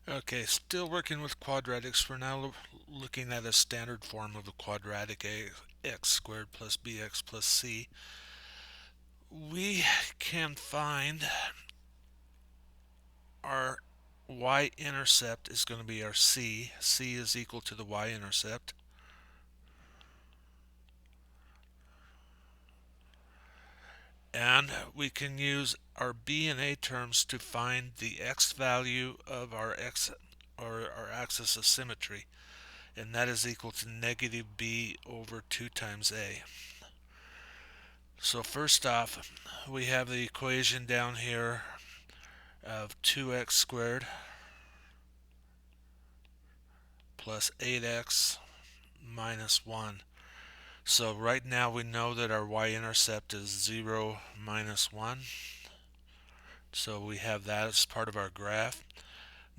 Okay, still working with quadratics. We're now looking at a standard form of a quadratic, ax squared plus bx plus c. We can find our y-intercept is going to be our c. C is equal to the y-intercept. And we can use our b and a terms to find the x value of our x or our axis of symmetry, and that is equal to negative b over 2 times a. So first off, we have the equation down here of 2x squared plus 8x minus 1. So right now we know that our y-intercept is 0 minus 1. So we have that as part of our graph.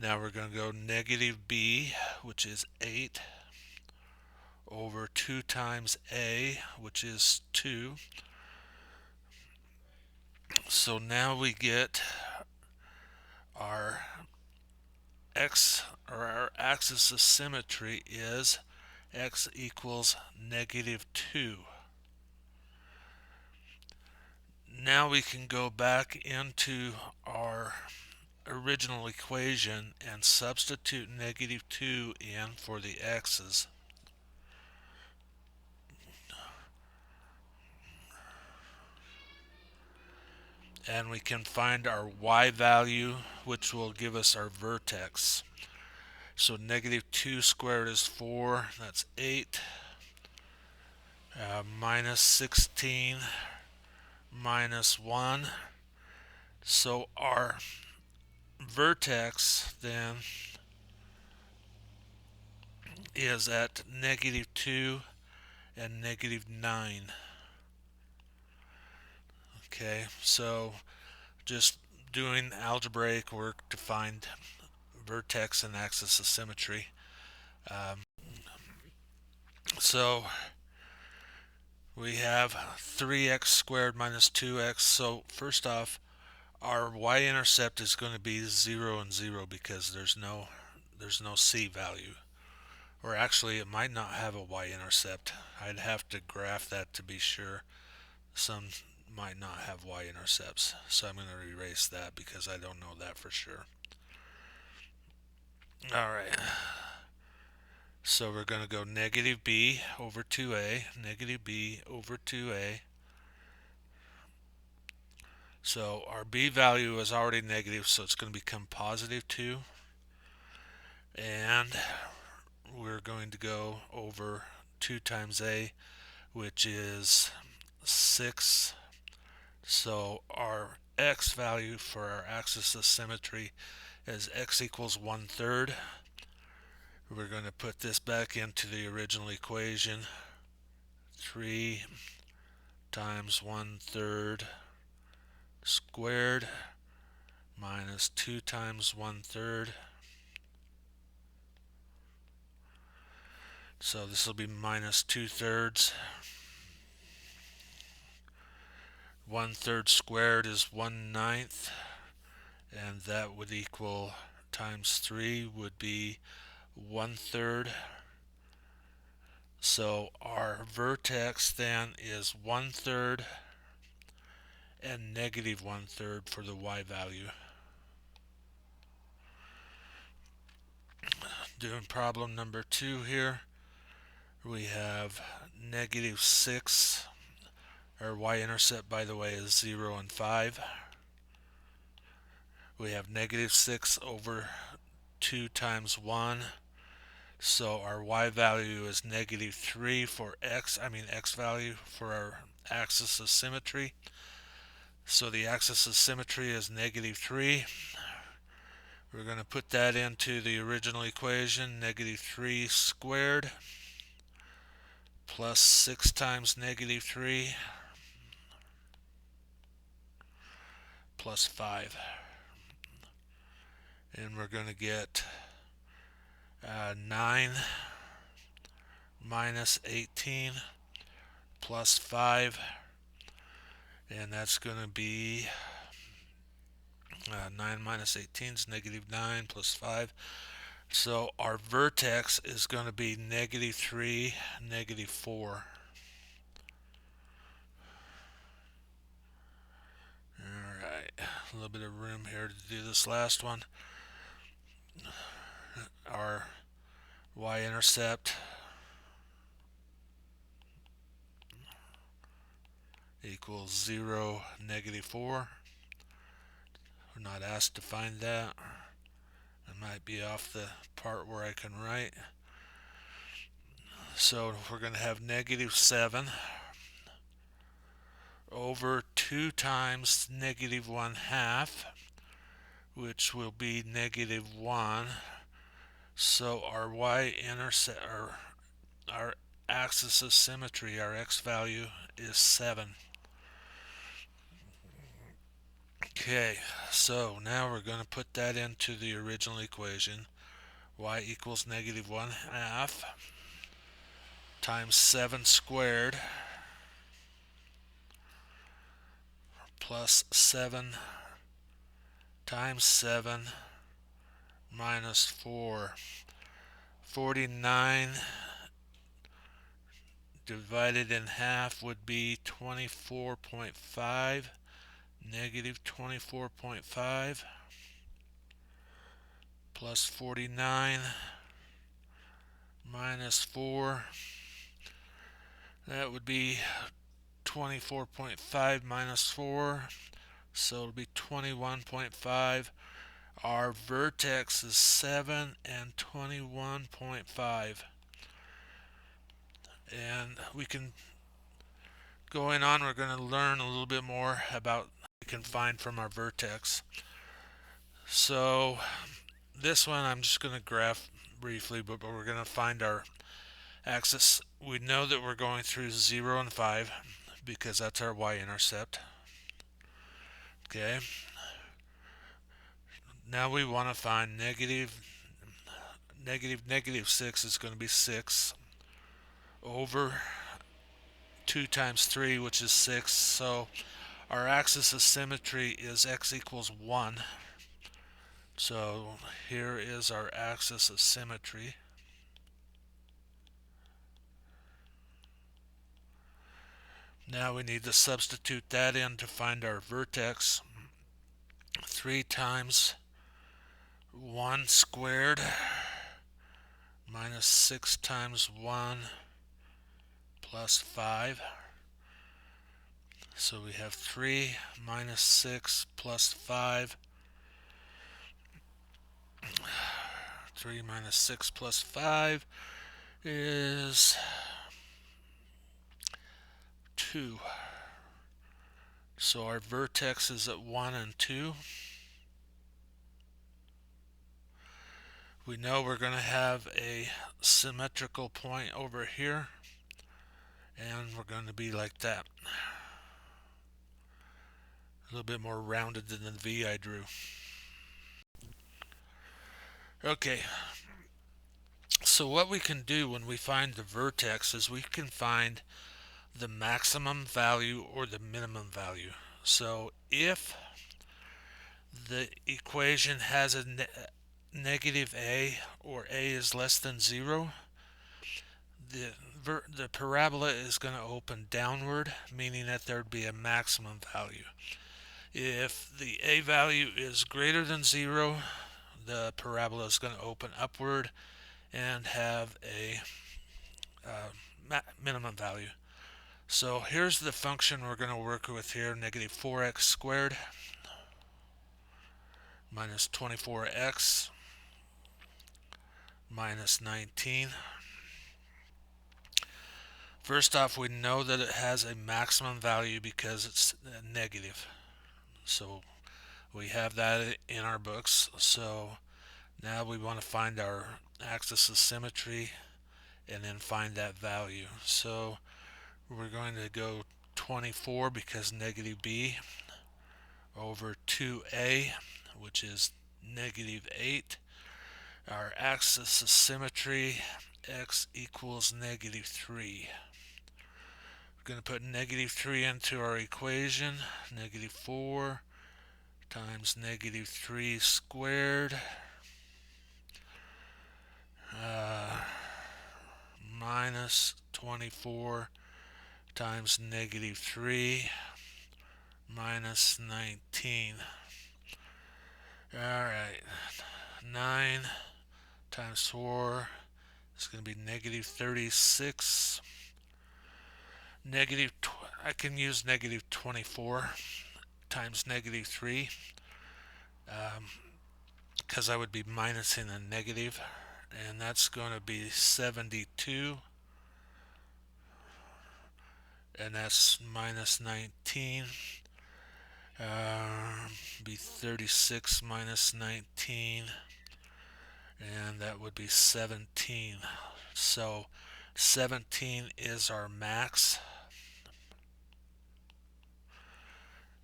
Now we're going to go negative b, which is 8, over 2 times a, which is 2. So now we get our x, or our axis of symmetry is x equals negative 2. Now we can go back into our original equation and substitute negative 2 in for the x's. And we can find our y value, which will give us our vertex. So negative 2 squared is 4, that's 8, minus 16 minus 1. So our vertex then is at negative 2 and negative 9. Okay, so just doing algebraic work to find vertex and axis of symmetry. Um, so we have 3x squared minus 2x. So first off, our y-intercept is going to be 0 and 0 because there's no c value. Or actually, it might not have a y-intercept. I'd have to graph that to be sure. Some might not have y-intercepts, so I'm going to erase that because I don't know that for sure. Alright, so we're going to go negative b over 2a, negative b over 2a. So our b value is already negative, so it's going to become positive 2. And we're going to go over 2 times a, which is 6. So our x value for our axis of symmetry is x equals 1/3. We're going to put this back into the original equation. 3 times 1/3 squared minus 2 times 1/3. So this will be minus 2/3. 1/3 squared is 1/9, and that would equal times 3 would be 1/3. So our vertex then is 1/3 and negative 1/3 for the y value. Doing problem number 2 here, we have negative 6. Our y-intercept, by the way, is 0 and 5. We have negative 6 over 2 times 1. So our y value is negative 3 for x value for our axis of symmetry. So the axis of symmetry is negative 3. We're going to put that into the original equation, negative 3 squared plus 6 times negative 3 plus 5. And we're going to get 9 minus 18 plus 5, and that's going to be 9 minus 18 is negative 9 plus 5. So our vertex is going to be negative 3, negative 4. Alright, a little bit of room here to do this last one. Our y-intercept equals 0, negative 4. We're not asked to find that. I might be off the part where I can write. So we're going to have negative 7 over 2 times negative 1/2, which will be negative 1. So our y-intercept, our axis of symmetry, our x value is 7. Okay, so now we're going to put that into the original equation. Y equals negative 1/2 times 7 squared plus 7 times 7 minus 4. 49 divided in half would be 24.5, negative 24.5 plus 49 minus 4. That would be 24.5 minus 4, so it'll be 21.5. Our vertex is 7 and 21.5. And we can, going on, we're going to learn a little bit more about what we can find from our vertex. So this one I'm just going to graph briefly, but we're going to find our axis. We know that we're going through 0 and 5 because that's our y-intercept. Okay. Now we want to find negative 6 is going to be 6 over 2 times 3, which is 6. So our axis of symmetry is x equals 1. So here is our axis of symmetry. Now we need to substitute that in to find our vertex. 3 times 1 squared minus 6 times 1 plus 5. So we have 3 minus 6 plus 5. 3 minus 6 plus 5 is 2. So our vertex is at 1 and 2. We know we're going to have a symmetrical point over here, and we're going to be like that. A little bit more rounded than the V I drew. Okay, so what we can do when we find the vertex is we can find the maximum value or the minimum value. So if the equation has a negative a, or a is less than 0, the parabola is going to open downward, meaning that there would be a maximum value. If the a value is greater than 0, the parabola is going to open upward and have a minimum value. So here's the function we're going to work with here. Negative 4x squared minus 24x minus 19. First off, we know that it has a maximum value because it's negative. So we have that in our books. So now we want to find our axis of symmetry and then find that value. So we're going to go 24 because negative b over 2a, which is negative 8. Our axis of symmetry, x equals negative 3. We're going to put negative 3 into our equation. Negative 4 times negative 3 squared minus 24 times negative 3 minus 19. Alright, 9 times 4 is going to be negative 36. I can use negative 24 times negative 3 because I would be minusing a negative, and that's going to be 72, and that's minus 19. Be 36 minus 19, and that would be 17. So 17 is our max,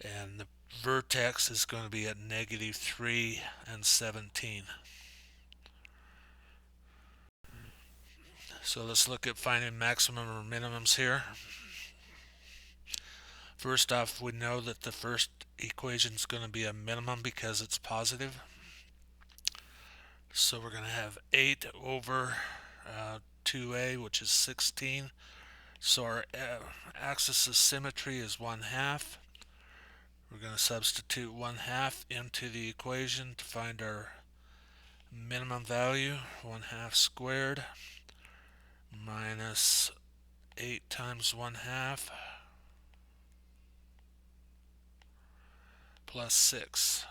and the vertex is going to be at negative 3 and 17. So let's look at finding maximum or minimums here. First off, we know that the first equation is going to be a minimum because it's positive. So we're going to have 8 over 2a, which is 16. So our axis of symmetry is 1/2. We're going to substitute 1/2 into the equation to find our minimum value. 1/2 squared minus 8 times 1/2 plus 6.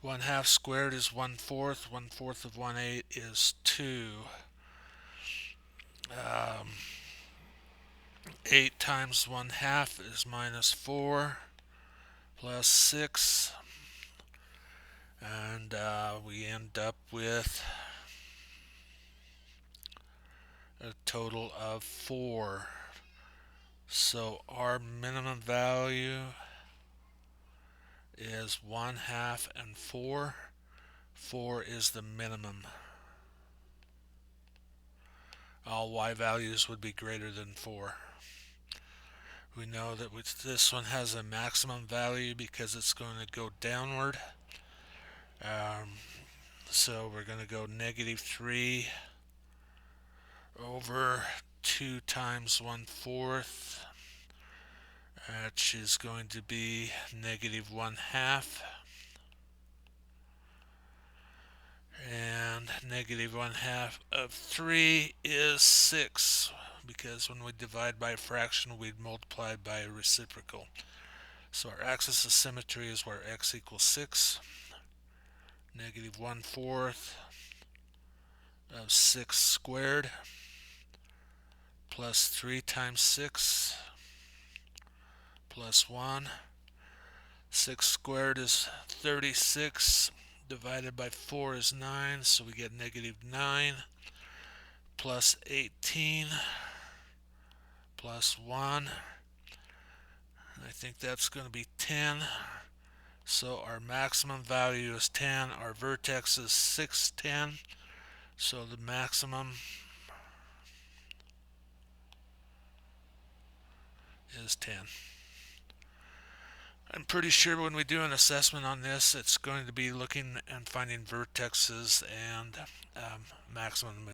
1/2 squared is 1/4. 1/4 of 1/8 is 2. 8 times 1/2 is minus 4 plus 6. And we end up with a total of 4. So our minimum value is 1/2 and 4. 4 is the minimum. All y values would be greater than 4. We know that this one has a maximum value because it's going to go downward. So we're going to go negative 3 over 2 times 1/4, which is going to be negative 1/2. And negative 1/2 of 3 is 6, because when we divide by a fraction, we multiply by a reciprocal. So our axis of symmetry is where x equals 6. Negative 1/4 of 6 squared plus 3 times 6 plus 1. 6 squared is 36. Divided by 4 is 9, so we get negative 9 plus 18 plus 1. I think that's going to be 10. So our maximum value is 10. Our vertex is 6, 10. So the maximum is 10. I'm pretty sure when we do an assessment on this, it's going to be looking and finding vertexes and maximum